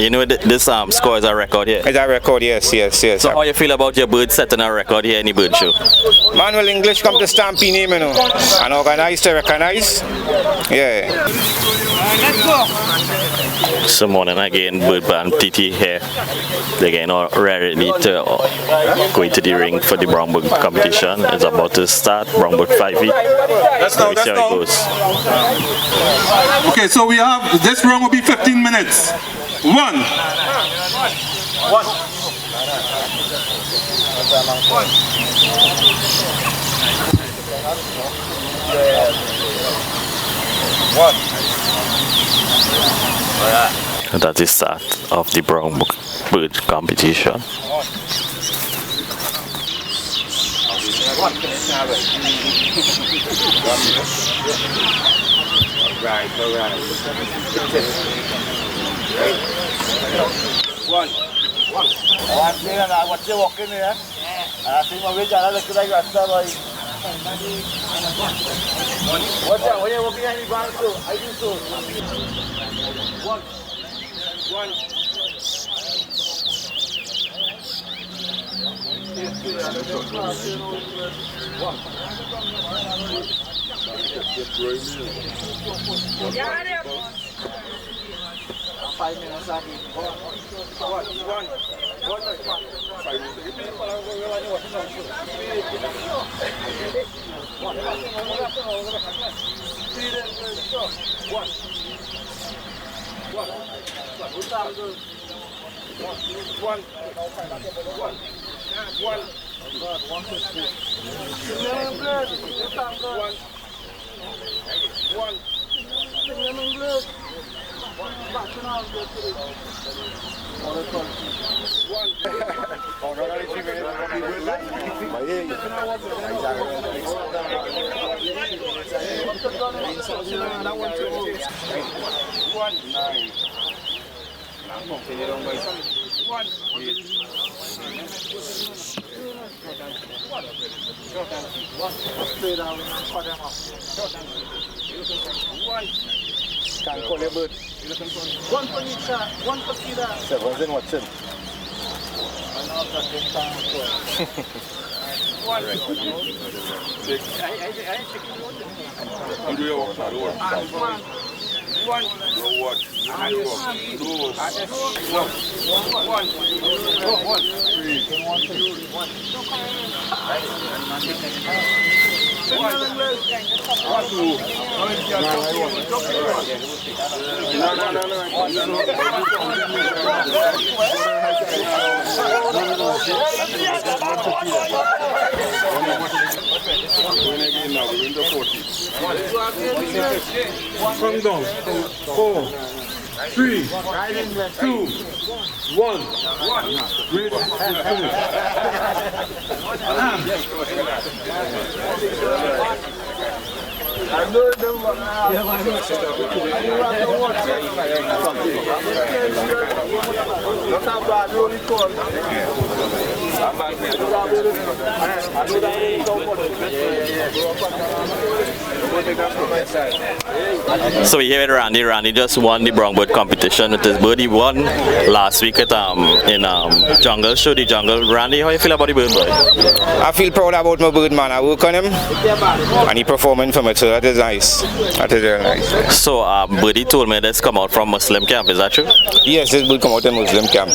You know, this score is a record here. It's a record, yes. So how you feel about your bird setting a record here in the bird show? Man, well, English come to stampy name, you know, and organized to recognize. Yeah. Let's go. So morning again, Bird Band TT here. They're getting all ready to go into the ring for the brown bird competition. It's about to start, brown bird 5 feet. Let's see how it goes. Okay, so we have, this round will be 15 minutes. One. That is start of the brown bird competition. One. What's your walking here? I think my way down like I got started. What's that? What are you walking behind the ground so? I do so. One. Can't call your bird. One for each side, one for each side. Seven's in watching. Come down. 4, 3, 2, 1. Wait. I know them now. Not bad, really cool. So we hear it, Randy. Randy just won the brown bird competition with his bird. He won last week at in jungle show, the jungle. Randy, how you feel about the bird boy? I feel proud about my bird, man. I work on him and he performing for me, so that is nice. That is very nice. So Birdie told me this come out from Muslim camp, is that true? Yes, this bird come out in Muslim camp.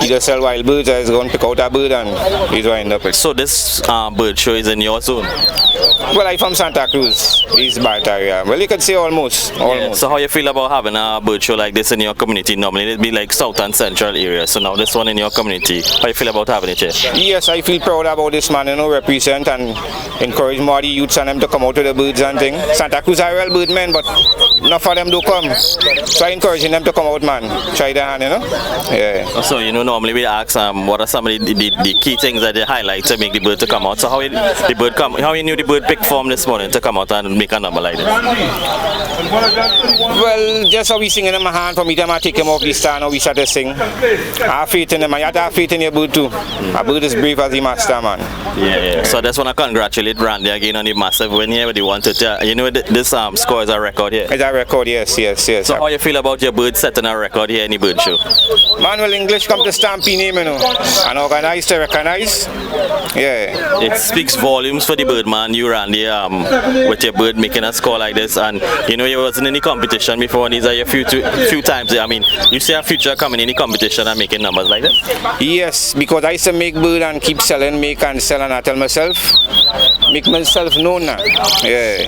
He just sell wild birds, I just go and pick out a bird and he's wind up it. So this bird show is in your zone? Well, I'm from Santa Cruz, East Baton area. Well, you could say almost. Yeah. So how you feel about having a bird show like this in your community? Normally it'd be like South and Central area. So now this one in your community, how you feel about having it here? Yes, I feel proud about this, man. You know, represent and encourage more of the youths and them to come out to the birds and things. Santa Cruz are real bird men, but enough of them do come. So I encouraging them to come out, man. Try their hand, you know. Yeah. So you know, normally we ask what are some of the the key things that they highlight to make the bird to come out. So how you knew the bird picked form this morning to come out and make a number like this? Well, just how we sing in my hand, for me, time I take him off the stand, how we start to sing. I have faith in him, and you have to have faith in your bird too. A bird is brave as the master, man. Yeah. So I just want to congratulate Randy again on the massive win here with the 130. You know, this score is a record here. It's a record, yes. So how you feel about your bird setting a record here in the bird show? Man, well, English come to stampy name, you know, and organized to recognize. Yeah. It speaks volumes for the bird, man. You, Randy, with your bird making a score like this, and you know you wasn't in any competition before. And these are your few times. I mean, you see a future coming in the competition and making numbers like this? Yes, because I used to make bird and keep selling, make and sell, and I tell myself, make myself known now. Yeah.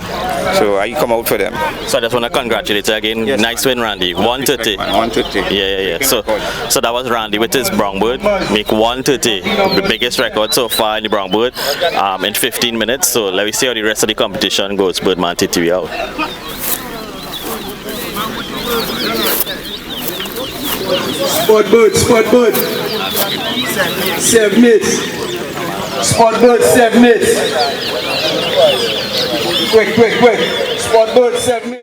So I come out for them. So I just want to congratulate you again. Yes, nice win, Randy. 130. 130. Yeah. So that was Randy with his brown bird. Make 130, the biggest record so far in the brown bird, in 15 minutes. So let me see how the rest of the competition goes. Birdman TTV out. Spot bird. 7 minutes. Spot bird, 7 minutes. Quick. Spot bird, 7 minutes.